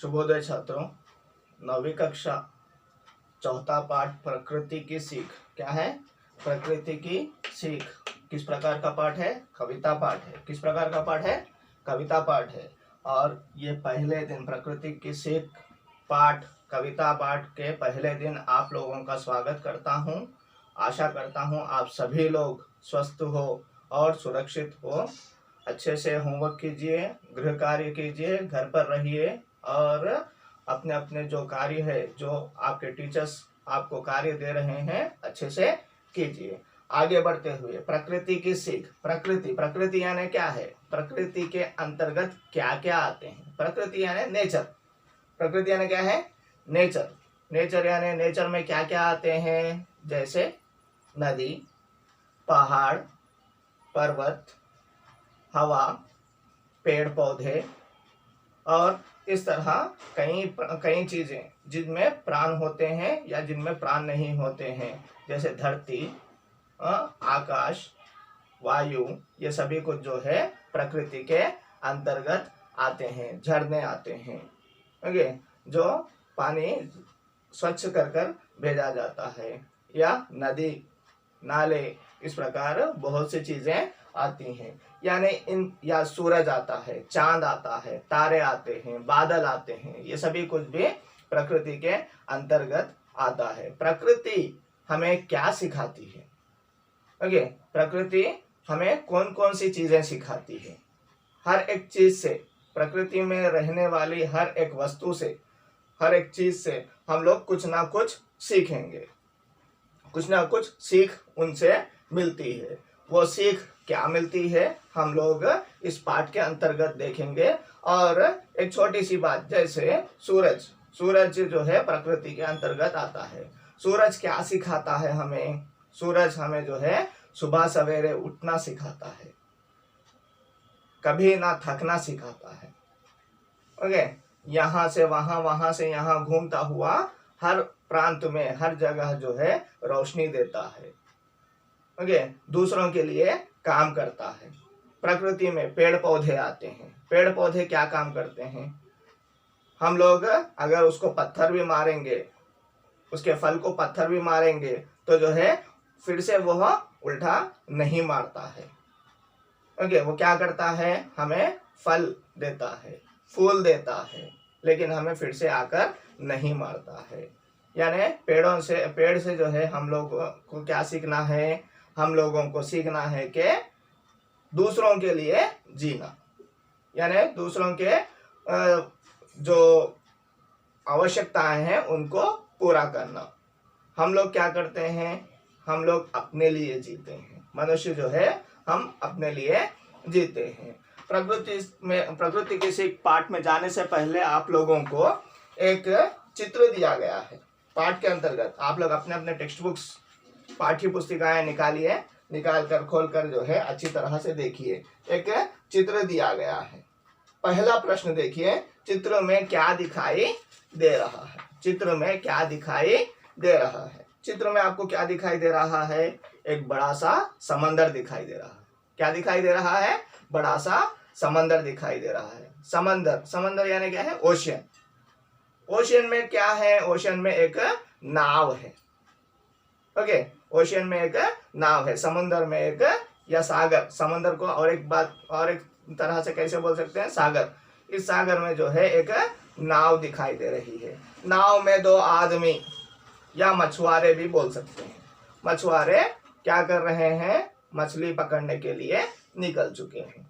शुभोदय छात्रों। 9वीं कक्षा चौथा पाठ प्रकृति की सीख। क्या है? प्रकृति की सीख। किस प्रकार का पाठ है? कविता पाठ है। किस प्रकार का पाठ है? कविता पाठ है। और ये पहले दिन प्रकृति की सीख पाठ कविता पाठ के पहले दिन आप लोगों का स्वागत करता हूँ। आशा करता हूँ आप सभी लोग स्वस्थ हो और सुरक्षित हो। अच्छे से होमवर्क कीजिए, गृह कार्य कीजिए, घर पर रहिए और अपने अपने जो कार्य है, जो आपके टीचर्स आपको कार्य दे रहे हैं, अच्छे से कीजिए। आगे बढ़ते हुए प्रकृति की सीख। प्रकृति यानी क्या है? प्रकृति के अंतर्गत क्या क्या आते हैं? प्रकृति यानी नेचर। प्रकृति यानी क्या है? नेचर। नेचर यानी नेचर में क्या क्या आते हैं? जैसे नदी, पहाड़, पर्वत, हवा, पेड़ पौधे और इस तरह कई चीजें जिनमें प्राण होते हैं या जिनमें प्राण नहीं होते हैं, जैसे धरती, आकाश, वायु, ये सभी कुछ जो है प्रकृति के अंतर्गत आते हैं। झरने आते हैं, ओके, जो पानी स्वच्छ कर भेजा जाता है, या नदी, नाले, इस प्रकार बहुत सी चीजें आती हैं। यानी या सूरज आता है, चांद आता है, तारे आते हैं, बादल आते हैं, ये सभी कुछ भी प्रकृति के अंतर्गत आता है। प्रकृति हमें क्या सिखाती है? ओके, प्रकृति हमें कौन कौन सी चीजें सिखाती है? हर एक चीज से, प्रकृति में रहने वाली हर एक वस्तु से, हर एक चीज से हम लोग कुछ ना कुछ सीखेंगे, कुछ ना कुछ सीख उनसे मिलती है। वो सीख क्या मिलती है हम लोग इस पाठ के अंतर्गत देखेंगे। और एक छोटी सी बात, जैसे सूरज जो है प्रकृति के अंतर्गत आता है। सूरज क्या सिखाता है हमें? सूरज हमें जो है सुबह सवेरे उठना सिखाता है, कभी ना थकना सिखाता है। ओके, यहाँ से वहां, वहां से यहाँ घूमता हुआ हर प्रांत में, हर जगह जो है रोशनी देता है। ओके, दूसरों के लिए काम करता है। प्रकृति में पेड़ पौधे आते हैं। पेड़ पौधे क्या काम करते हैं? हम लोग अगर उसको पत्थर भी मारेंगे, उसके फल को पत्थर भी मारेंगे, तो जो है फिर से वह उल्टा नहीं मारता है। ओके, वो क्या करता है? हमें फल देता है, फूल देता है, लेकिन हमें फिर से आकर नहीं मारता है। यानी पेड़ से जो है हम लोग को क्या सीखना है? हम लोगों को सीखना है कि दूसरों के लिए जीना, यानी दूसरों के जो आवश्यकताएं हैं उनको पूरा करना। हम लोग क्या करते हैं? हम लोग अपने लिए जीते हैं। मनुष्य जो है हम अपने लिए जीते हैं। प्रकृति के सीख पाठ में जाने से पहले आप लोगों को एक चित्र दिया गया है। पाठ के अंतर्गत आप लोग अपने अपने टेक्स्ट बुक्स, पाठ्य पुस्तिकाएं निकालिए, निकाल कर खोल कर जो है अच्छी तरह से देखिए। एक चित्र दिया गया है। पहला प्रश्न देखिए, चित्र में क्या दिखाई दे रहा है? चित्र में क्या दिखाई दे रहा है? चित्र में आपको क्या दिखाई दे रहा है? एक बड़ा सा समंदर दिखाई दे रहा है। क्या दिखाई दे रहा है? बड़ा सा समंदर दिखाई दे रहा है। समंदर यानी क्या है? ओशियन। ओशियन में क्या है? ओशियन में एक नाव है। ओके, ओशियन में एक नाव है। समुद्र में एक, या सागर, समंदर को और एक तरह से कैसे बोल सकते हैं? सागर। इस सागर में जो है एक नाव दिखाई दे रही है। नाव में दो आदमी या मछुआरे भी बोल सकते हैं। मछुआरे क्या कर रहे हैं? मछली पकड़ने के लिए निकल चुके हैं।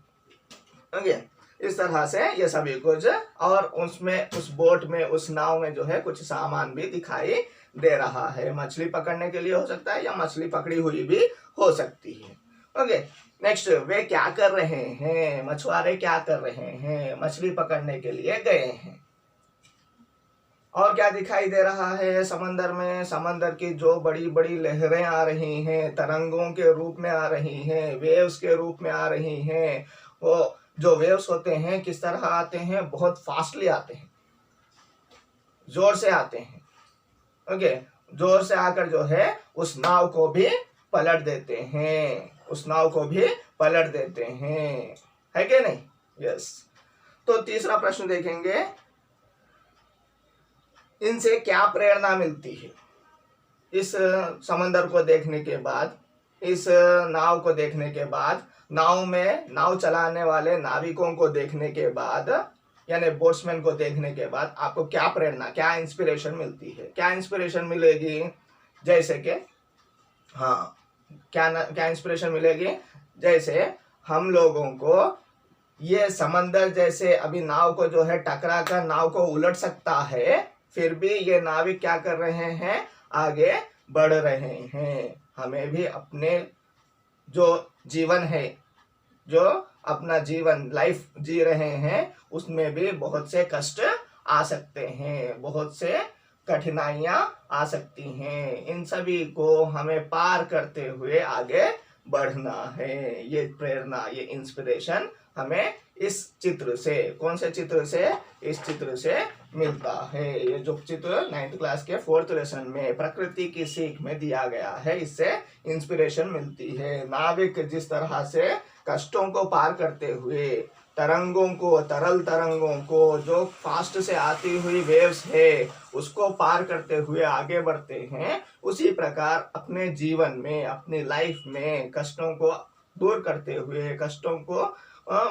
ओके, इस तरह से ये सभी कुछ, और उसमें, उस बोट में, उस नाव में जो है कुछ सामान भी दिखाई दे रहा है। मछली पकड़ने के लिए हो सकता है, या मछली पकड़ी हुई भी हो सकती है। ओके, नेक्स्ट, वे क्या कर रहे हैं? मछुआरे क्या कर रहे हैं? मछली पकड़ने के लिए गए हैं। और क्या दिखाई दे रहा है समंदर में? समंदर की जो बड़ी बड़ी लहरें आ रही हैं, तरंगों के रूप में आ रही हैं, वेव्स के रूप में आ रही हैं। वो जो वेव्स होते हैं किस तरह आते हैं? बहुत फास्टली आते हैं, जोर से आते हैं। ओके, जोर से आकर जो है उस नाव को भी पलट देते हैं, उस नाव को भी पलट देते हैं, है कि नहीं? यस। तो तीसरा प्रश्न देखेंगे, इनसे क्या प्रेरणा मिलती है? इस समंदर को देखने के बाद, इस नाव को देखने के बाद, नाव में नाव चलाने वाले नाविकों को देखने के बाद, यानी बोट्समैन को देखने के बाद आपको क्या प्रेरणा, क्या इंस्पिरेशन मिलती है? क्या इंस्पिरेशन मिलेगी? जैसे कि हाँ, क्या इंस्पिरेशन मिलेगी? जैसे हम लोगों को ये समंदर जैसे अभी नाव को जो है टकरा कर नाव को उलट सकता है, फिर भी ये नाविक क्या कर रहे हैं? आगे बढ़ रहे हैं। हमें भी अपने जो जीवन है, जो अपना जीवन लाइफ जी रहे हैं, उसमें भी बहुत से कष्ट आ सकते हैं, बहुत से कठिनाइयां आ सकती हैं। इन सभी को हमें पार करते हुए आगे बढ़ना है। ये प्रेरणा, ये इंस्पिरेशन हमें इस चित्र से, कौन से चित्र से? इस चित्र से मिलता है। ये जो चित्र 9th क्लास के 4th लेसन में प्रकृति की सीख में दिया गया है, इससे इंस्पिरेशन मिलती है। नाविक जिस तरह से कष्टों को पार करते हुए तरंगों को, तरल तरंगों को, जो फास्ट से आती हुई वेव्स है, उसको पार करते हुए आगे बढ़ते हैं, उसी प्रकार अपने जीवन में, अपनी लाइफ में कष्टों को दूर करते हुए, कष्टों को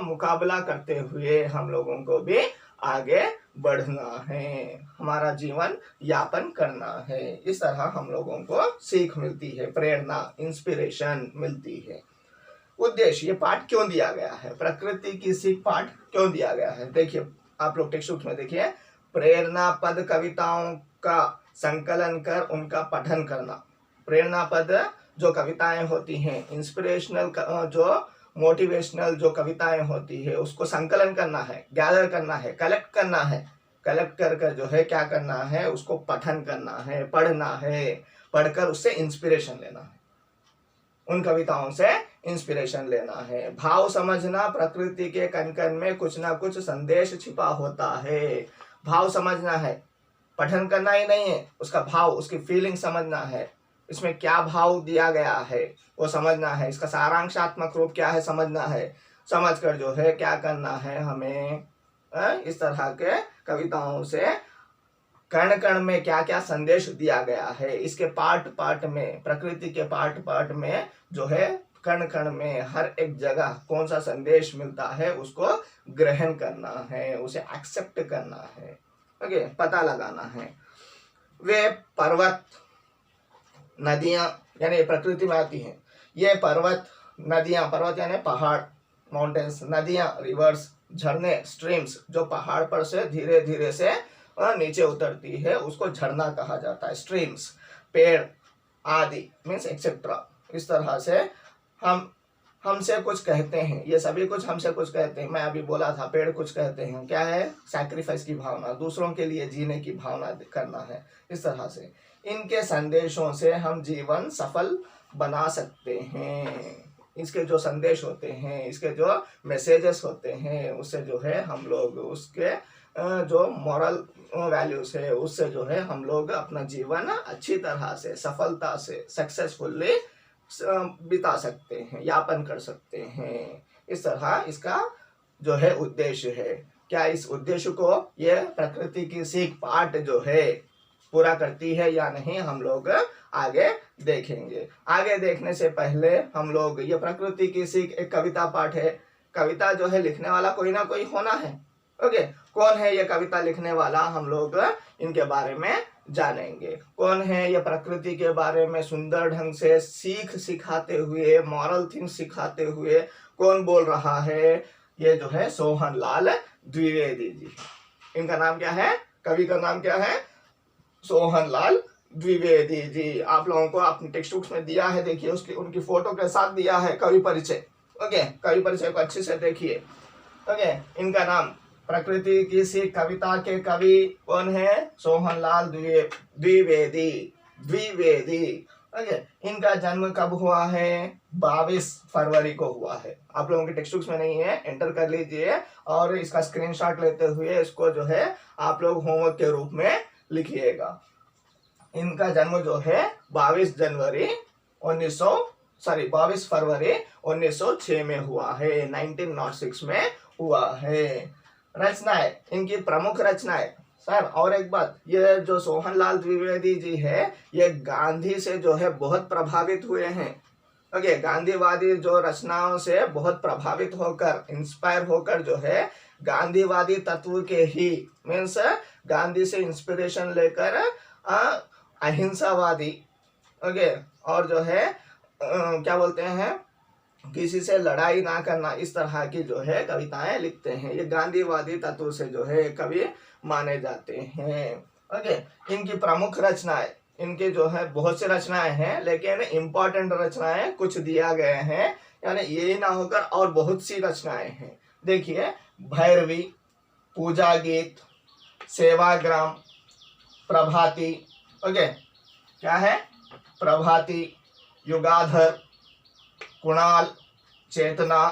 मुकाबला करते हुए हम लोगों को भी आगे बढ़ना है, हमारा जीवन यापन करना है। इस तरह हम लोगों को सीख मिलती है, प्रेरणा, इंस्पिरेशन मिलती है। उद्देश्य, ये पाठ क्यों दिया गया है? प्रकृति की सीख पाठ क्यों दिया गया है? देखिए, आप लोग टेक्स्ट बुक में देखिए, प्रेरणा पद कविताओं का संकलन कर उनका पठन करना। प्रेरणा पद जो कविताएं होती हैं, इंस्पिरेशनल जो मोटिवेशनल जो कविताएं होती है, उसको संकलन करना है, गैदर करना है, कलेक्ट करना है। कलेक्ट कर जो है क्या करना है? उसको पठन करना है, पढ़ना है, पढ़कर उससे इंस्पिरेशन लेना है, उन कविताओं से इंस्पिरेशन लेना है। भाव समझना, प्रकृति के कण कण में कुछ ना कुछ संदेश छिपा होता है। भाव समझना है, पठन करना ही नहीं है, उसका भाव, उसकी फीलिंग समझना है, इसमें क्या भाव दिया गया है वो समझना है, इसका सारांशात्मक रूप क्या है समझना है। समझकर जो है क्या करना है हमें? इस तरह के कविताओं से कण कण में क्या क्या संदेश दिया गया है, इसके पार्ट पार्ट में, प्रकृति के पार्ट पार्ट में जो है कण कण में हर एक जगह कौन सा संदेश मिलता है, उसको ग्रहण करना है, उसे एक्सेप्ट करना है, ओके, पता लगाना है। वे पर्वत, नदियां, यानी प्रकृति में आती हैं, ये पर्वत, नदियां, पर्वत यानी पहाड़, माउंटेन्स, नदियां, रिवर्स, झरने, स्ट्रीम्स, जो पहाड़ पर से धीरे धीरे से नीचे उतरती है, उसको झरना कहा जाता है। स्ट्रीम्स, पेड़ आदि, मीन्स एक्सेट्रा। इस तरह से हम हमसे कुछ कहते हैं, ये सभी कुछ हमसे कुछ कहते हैं। मैं अभी बोला था, पेड़ कुछ कहते हैं, क्या है? सैक्रिफाइस की भावना, दूसरों के लिए जीने की भावना करना है। इस तरह से इनके संदेशों से हम जीवन सफल बना सकते हैं। इसके जो संदेश होते हैं, इसके जो मैसेजेस होते हैं, उससे जो है हम लोग, उसके जो मॉरल वैल्यूज है, उससे जो है हम लोग अपना जीवन अच्छी तरह से, सफलता से, सक्सेसफुली बिता सकते हैं, यापन कर सकते हैं। इस तरह इसका जो है उद्देश्य है। क्या इस उद्देश्य को ये प्रकृति की सीख पाठ जो है पूरा करती है या नहीं, हम लोग आगे देखेंगे। आगे देखने से पहले हम लोग, ये प्रकृति की सीख एक कविता पाठ है, कविता जो है लिखने वाला कोई ना कोई होना है, ओके। कौन है ये कविता लिखने वाला, हम लोग इनके बारे में जानेंगे। कौन है ये प्रकृति के बारे में सुंदर ढंग से सीख सिखाते हुए, मॉरल थिंग्स सिखाते हुए कौन बोल रहा है? ये जो है सोहन लाल द्विवेदी जी। इनका नाम क्या है? कवि का नाम क्या है? सोहन लाल द्विवेदी जी। आप लोगों को अपने टेक्स्ट बुक्स में दिया है, देखिए, उसकी उनकी फोटो के साथ दिया है कवि परिचय, ओके। कवि परिचय को अच्छे से देखिए, ओके। इनका नाम, प्रकृति की सीख कविता के कवि कौन है? सोहन लाल द्विवेदी, ओके। इनका जन्म कब हुआ है? 22 फरवरी को हुआ है। आप लोगों के टेक्स्ट बुक्स में नहीं है, एंटर कर लीजिए और इसका स्क्रीनशॉट लेते हुए इसको जो है आप लोग होमवर्क के रूप में लिखिएगा। इनका जन्म जो है 22 फरवरी 1906 में हुआ है, 1906 में हुआ है। रचनाएं, इनकी प्रमुख रचनाएं, सर और एक बात, ये जो सोहनलाल द्विवेदी जी है ये गांधी से जो है बहुत प्रभावित हुए हैं। ओके, गांधीवादी जो रचनाओं से बहुत प्रभावित होकर, इंस्पायर होकर जो है गांधीवादी तत्व के ही मीन्स गांधी से इंस्पिरेशन लेकर अहिंसावादी, ओके, और जो है क्या बोलते हैं, किसी से लड़ाई ना करना, इस तरह की जो है कविताएं लिखते हैं। ये गांधीवादी तत्व से जो है कवि माने जाते हैं। ओके, इनकी प्रमुख रचनाएं, इनके जो है बहुत से रचनाएं हैं लेकिन इम्पोर्टेंट रचनाएं कुछ दिया गए हैं, यानी ये ना होकर और बहुत सी रचनाएं हैं। देखिए, भैरवी, पूजा गीत, सेवाग्राम, प्रभाती, ओके, क्या है, प्रभाती, युगाधर, कुणाल, चेतना,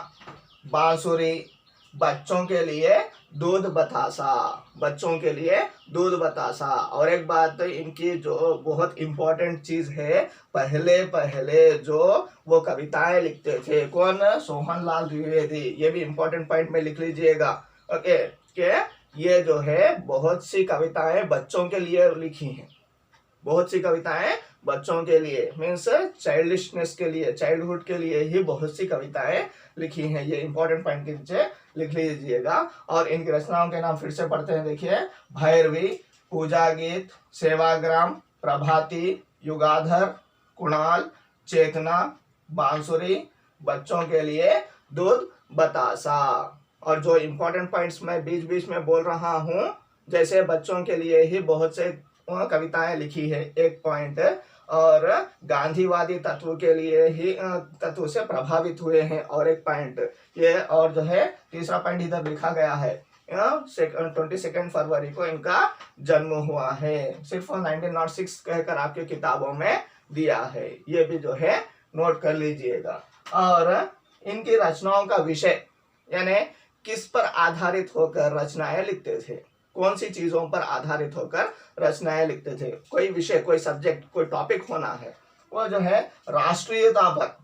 बांसुरी, बच्चों के लिए दूध बतासा, बच्चों के लिए दूध बतासा। और एक बात, इनकी जो बहुत इंपॉर्टेंट चीज है, पहले पहले जो वो कविताएं लिखते थे, कौन, सोहनलाल द्विवेदी, ये भी इंपॉर्टेंट पॉइंट में लिख लीजिएगा। ओके, के ये जो है बहुत सी कविताएं बच्चों के लिए लिखी हैं, बहुत सी कविताएं बच्चों के लिए मीन्स चाइल्डिशनेस के लिए, चाइल्डहुड के लिए ही बहुत सी कविताएं लिखी हैं। ये इंपॉर्टेंट पॉइंट के नीचे लिख लीजिएगा। और इनकी रचनाओं के नाम फिर से पढ़ते हैं। देखिए, भैरवी, पूजा गीत, सेवाग्राम, प्रभाती, युगाधर, कुणाल, चेतना, बांसुरी, बच्चों के लिए दूध बतासा। और जो इंपॉर्टेंट पॉइंट्स मैं बीच बीच में बोल रहा हूँ, जैसे बच्चों के लिए ही बहुत से कविताएं लिखी है, एक पॉइंट, और गांधीवादी तत्व के लिए ही तत्व से प्रभावित हुए हैं, और एक पॉइंट ये, और जो है तीसरा पॉइंट इधर लिखा गया है, 22 फरवरी को इनका जन्म हुआ है, सिर्फ 1906 कहकर आपके किताबों में दिया है, ये भी जो है नोट कर लीजिएगा। और इनकी रचनाओं का विषय यानी किस पर आधारित होकर रचनाएं लिखते थे, कौन सी चीजों पर आधारित होकर रचनाएं लिखते थे, कोई विषय, कोई सब्जेक्ट, कोई टॉपिक होना है, वो जो है राष्ट्रीयता पर,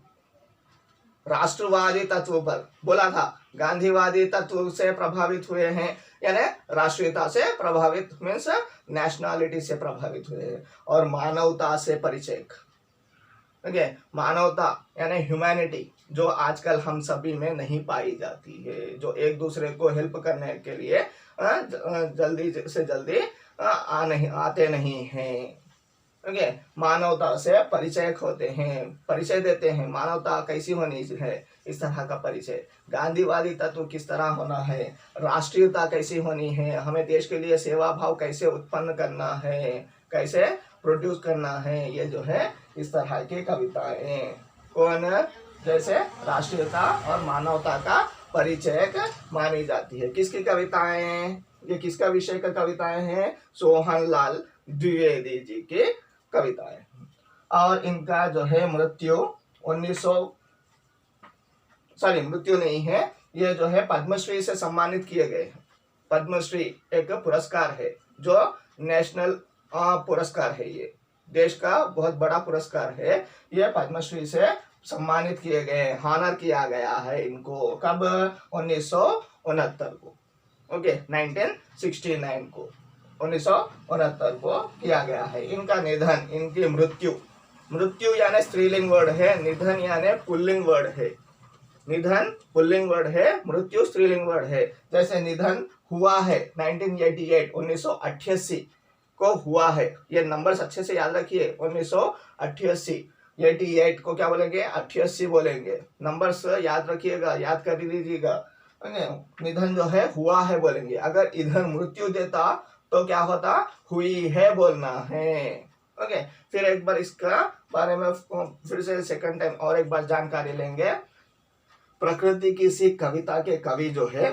राष्ट्रवादी तत्व पर बोला था। गांधीवादी तत्व से प्रभावित हुए हैं, यानी राष्ट्रीयता से प्रभावित मीन्स नेशनलिटी से प्रभावित हुए हैं। और मानवता से परिचय, ओके, मानवता यानी ह्यूमैनिटी, जो आजकल हम सभी में नहीं पाई जाती है, जो एक दूसरे को हेल्प करने के लिए जल्दी से जल्दी आते नहीं हैं। ओके, मानवता से परिचय होते हैं, परिचय देते हैं, मानवता कैसी होनी है, इस तरह का परिचय। गांधीवादी तत्व किस तरह होना है, राष्ट्रीयता कैसी होनी है, हमें देश के लिए सेवा भाव कैसे उत्पन्न करना है, कैसे प्रोड्यूस करना है, ये जो है इस तरह की कविताएं, कौन, जैसे राष्ट्रीयता और मानवता का परिचय मानी जाती है। किसकी कविताएं, ये किसका विषय का कविताएं हैं, सोहनलाल द्विवेदी जी की कविताएं। और इनका जो है मृत्यु 1900 मृत्यु नहीं है, ये जो है पद्मश्री से सम्मानित किए गए हैं। पद्मश्री एक पुरस्कार है जो नेशनल पुरस्कार है, ये देश का बहुत बड़ा पुरस्कार है, ये पद्मश्री से सम्मानित किए गए, हॉनर किया गया है इनको। कब, 1969 को, ओके, 1969 को, 1969 को किया गया है। इनका निधन, इनकी मृत्यु, मृत्यु यानी स्त्रीलिंग वर्ड है, निधन यानी पुल्लिंग वर्ड है, निधन पुल्लिंग वर्ड है, मृत्यु स्त्रीलिंग वर्ड है। जैसे निधन हुआ है 1988, 1988 को हुआ है, ये नंबर्स अच्छे से याद रखिए, 1988, 88 को क्या बोलेंगे, 88 बोलेंगे, नंबर्स याद रखिएगा, याद कर लीजिएगा। निधन जो है हुआ है बोलेंगे, अगर इधर मृत्यु देता तो क्या होता, हुई है बोलना है। ओके, फिर एक बार इसका बारे में फिर से सेकंड टाइम और एक बार जानकारी लेंगे। प्रकृति की सी कविता के कवि जो है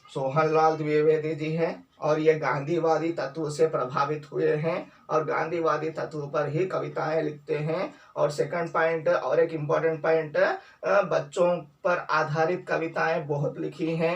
सोहनलाल द्विवेदी जी हैं, और ये गांधीवादी तत्व से प्रभावित हुए हैं और गांधीवादी तत्व पर ही कविताएं लिखते हैं। और सेकंड पॉइंट, और एक इम्पॉर्टेंट पॉइंट, बच्चों पर आधारित कविताएं बहुत लिखी हैं।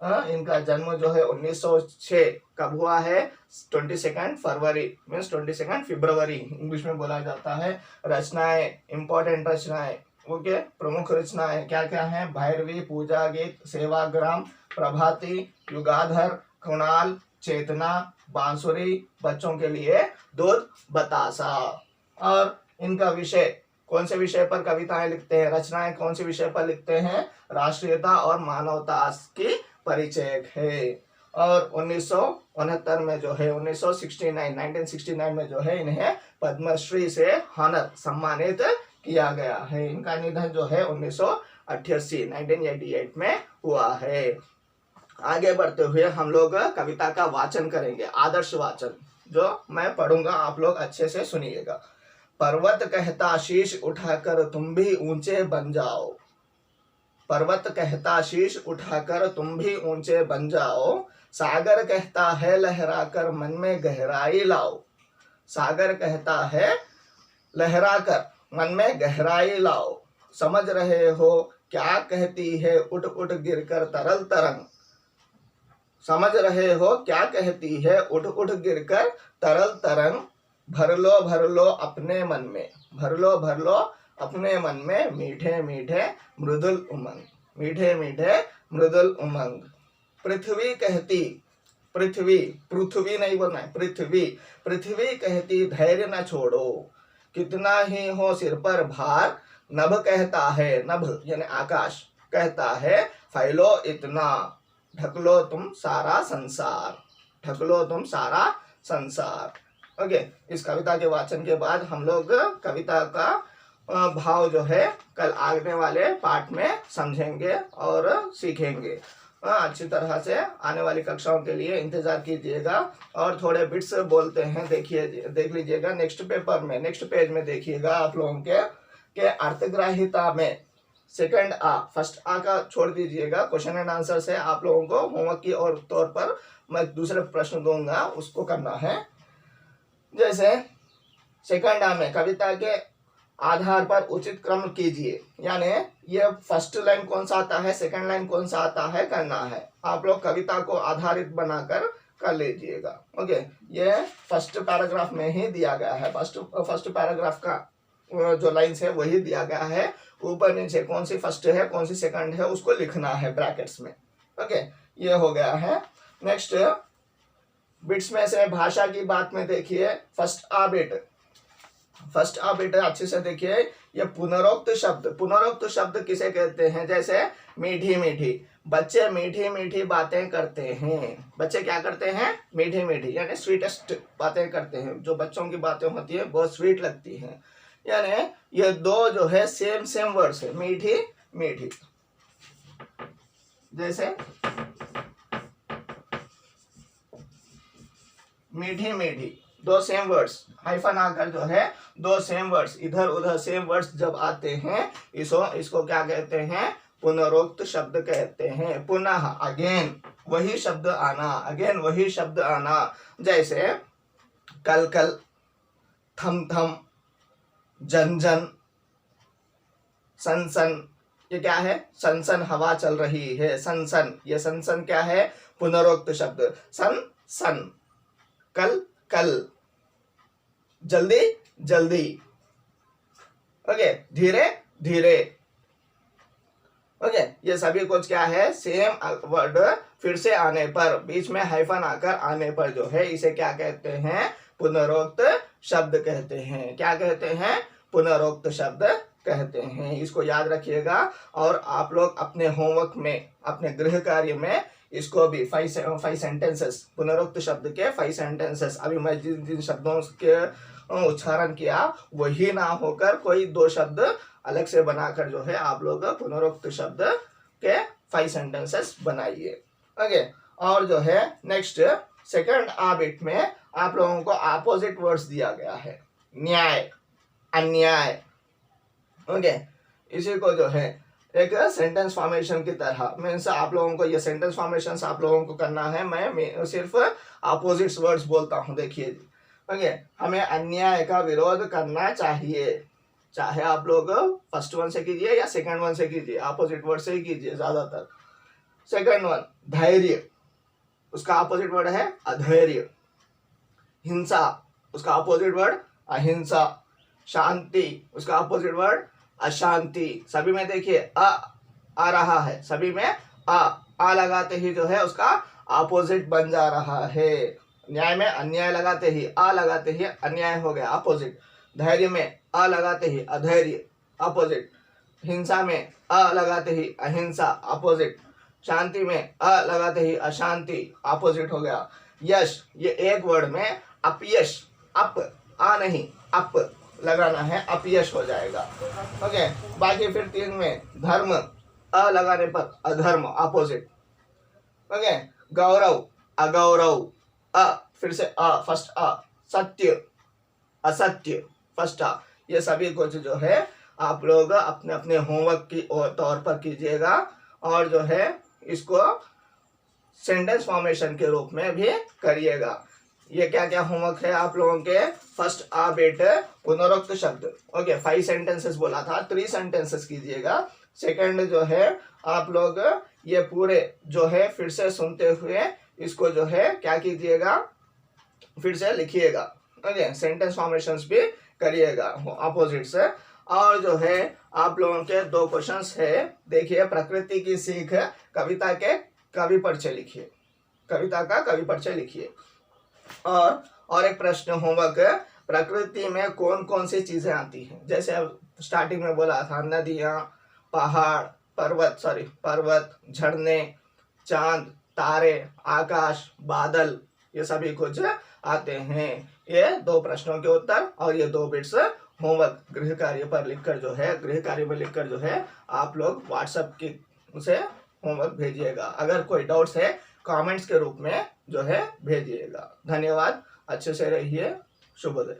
इनका जन्म जो है 1906 कब हुआ है, 22 फरवरी मीन्स 22 फरवरी इंग्लिश में बोला जाता है। रचनाएं, इम्पोर्टेंट रचनाएं, ओके, प्रमुख रचनाएं क्या क्या हैं, भैरवी, पूजा गीत, सेवाग्राम, प्रभाती, युगाधर, कुणाल, चेतना, बांसुरी, बच्चों के लिए दूध, बतासा। और इनका विषय, कौन से विषय पर कविताएं लिखते हैं, रचनाएं कौन से विषय पर लिखते हैं, राष्ट्रीयता और मानवता की परिचय है। और 1969 में जो है 1969 में जो है इन्हें पद्मश्री से हॉनर सम्मानित किया गया है। इनका निधन जो है 1988 में हुआ है। आगे बढ़ते हुए हम लोग कविता का वाचन करेंगे, आदर्श वाचन जो मैं पढ़ूंगा, आप लोग अच्छे से सुनिएगा। पर्वत कहता शीश उठाकर तुम भी ऊंचे बन जाओ, पर्वत कहता शीश उठाकर तुम भी ऊंचे बन जाओ, सागर कहता है लहराकर मन में गहराई लाओ, सागर कहता है लहराकर मन में गहराई लाओ, समझ रहे हो क्या कहती है उठ उठ गिरकर तरल तरंग, समझ रहे हो क्या कहती है उठ उठ गिरकर तरल तरंग, भर लो अपने मन में, भर लो अपने मन में मीठे मीठे मृदुल उमंग, मीठे मीठे मृदुल उमंग। पृथ्वी कहती, पृथ्वी नहीं बोलना है, पृथ्वी कहती धैर्य न छोड़ो, कितना ही हो सिर पर भार, नभ कहता है, नभ यानी आकाश कहता है फैलो इतना, ढक लो तुम सारा संसार, ढक लो तुम सारा संसार। ओके, इस कविता के वाचन के बाद हम लोग कविता का भाव जो है कल आने वाले पाठ में समझेंगे और सीखेंगे। अच्छी तरह से आने वाली कक्षाओं के लिए इंतजार कीजिएगा। और थोड़े बिट्स बोलते हैं, देखिए, देख लीजिएगा नेक्स्ट पेपर में, नेक्स्ट पेज में देखिएगा आप लोगों के अर्थग्राहिता में सेकंड आ, फर्स्ट आ का छोड़ दीजिएगा, क्वेश्चन एंड आंसर से आप लोगों को होमवर्क की और तौर पर मैं दूसरे प्रश्न दूंगा, उसको करना है। जैसे सेकंड आ में कविता के आधार पर उचित क्रम कीजिए, यानी ये फर्स्ट लाइन कौन सा आता है, सेकंड लाइन कौन सा आता है, करना है। आप लोग कविता को आधारित बनाकर कर लीजिएगा। ओके, ये फर्स्ट पैराग्राफ में ही दिया गया है, फर्स्ट पैराग्राफ का जो लाइन्स है वही दिया गया है, ऊपर नीचे कौन सी फर्स्ट है कौन सी सेकंड है उसको लिखना है ब्रैकेट्स में। ओके, ये हो गया है। नेक्स्ट बिट्स में से भाषा की बात में देखिए, फर्स्ट आ बिट अच्छे से देखिए, ये पुनरोक्त शब्द किसे कहते हैं, जैसे मीठी मीठी, बच्चे मीठी मीठी बातें करते हैं, बच्चे क्या करते हैं, मीठी मीठी यानी स्वीटेस्ट बातें करते हैं, जो बच्चों की बातें होती है बहुत स्वीट लगती हैं, यानी ये दो जो है सेम वर्ड्स है, मीठी मीठी। जैसे मीठी मीठी, दो सेम वर्ड्स, हाइफन आकर जो है दो सेम वर्ड्स, इधर उधर सेम वर्ड्स जब आते हैं इसको क्या कहते हैं, पुनरोक्त शब्द कहते हैं। पुनः अगेन वही शब्द आना, अगेन वही शब्द आना। जैसे कल कल, थम थम, जन जन, सन सन, ये क्या है, सन सन हवा चल रही है, सन सन, ये सन सन क्या है, पुनरोक्त शब्द। सन सन, कल कल, जल्दी जल्दी, ओके, धीरे धीरे। ओके, ये सभी कुछ क्या है, सेम वर्ड फिर से आने पर, बीच में हाइफन आकर आने पर जो है इसे क्या कहते हैं, पुनरोक्त शब्द कहते हैं। क्या कहते हैं, पुनरोक्त शब्द कहते हैं। इसको याद रखिएगा और आप लोग अपने होमवर्क में, अपने गृह कार्य में इसको भी 5 सेंटेंसेस, पुनरोक्त शब्द के 5 सेंटेंसेस, अभी मैं जिन शब्दों के उच्चारण किया वही ना होकर कोई 2 शब्द अलग से बनाकर जो है आप लोग पुनरोक्त शब्द के 5 सेंटेंसेस बनाइए। ओके, और जो है नेक्स्ट सेकंड आ बिट में आप लोगों को अपोजिट वर्ड्स दिया गया है, न्याय, अन्याय। ओके, इसी को जो है एक सेंटेंस फॉर्मेशन की तरह, मीन्स आप लोगों को ये सेंटेंस फॉर्मेशन आप लोगों को करना है, मैं सिर्फ अपोजिट वर्ड्स बोलता हूँ। देखिए, ओके, हमें अन्याय का विरोध करना चाहिए, चाहे आप लोग फर्स्ट वन से कीजिए या सेकंड वन से कीजिए, अपोजिट वर्ड से ही कीजिए ज्यादातर। सेकंड वन धैर्य, उसका अपोजिट वर्ड है अधैर्य। हिंसा, उसका अपोजिट वर्ड अहिंसा। शांति, उसका अपोजिट वर्ड अशांति। सभी में देखिए आ रहा है, सभी में आ, आ लगाते ही जो है उसका अपोजिट बन जा रहा है। न्याय में अन्याय लगाते ही, आ लगाते ही अन्याय हो गया, अपोजिट। धैर्य में अ लगाते ही अधैर्य, अपोजिट। हिंसा में अ लगाते ही अहिंसा, अपोजिट। शांति में अ लगाते ही अशांति, अपोजिट हो गया। यश, ये एक वर्ड में अपयश, अप, आ नहीं अप लगाना है, अपयश हो जाएगा। ओके, बाकी फिर 3 में धर्म, अ लगाने पर अधर्म, अपोजिट। ओके, गौरव, अगौरव, अ फिर से अ, फर्स्ट अ। सत्य, असत्य, फर्स्ट अ। ये सभी कुछ जो है आप लोग अपने अपने होमवर्क की तौर पर कीजिएगा और जो है इसको सेंटेंस फॉर्मेशन के रूप में भी करिएगा। ये क्या क्या होमवर्क है आप लोगों के? फर्स्ट आ बेटे पुनरोक्त शब्द, ओके 5 सेंटेंसेस बोला था, 3 सेंटेंसेस कीजिएगा। सेकंड जो है आप लोग ये पूरे जो है फिर से सुनते हुए इसको जो है क्या कीजिएगा, फिर से लिखिएगा। ओके, सेंटेंस फॉर्मेशंस भी करिएगा अपोजिट से। और जो है आप लोगों के 2 क्वेश्चंस है, देखिए प्रकृति की सीख कविता के कवि परिचय लिखिए, कविता का कवि परिचय लिखिए। और एक प्रश्न होमवर्क, प्रकृति में कौन कौन सी चीजें आती हैं? जैसे अब स्टार्टिंग में बोला था नदियां, पहाड़, पर्वत, झरने, चांद, तारे, आकाश, बादल, ये सभी कुछ आते हैं। ये 2 प्रश्नों के उत्तर और ये 2 बिट्स होमवर्क गृह कार्य पर लिखकर जो है, गृह कार्य में लिखकर जो है आप लोग व्हाट्सएप की उसे होमवर्क भेजिएगा। अगर कोई डाउट्स है कमेंट्स के रूप में जो है भेजिएगा। धन्यवाद, अच्छे से रहिए, शुभोदय।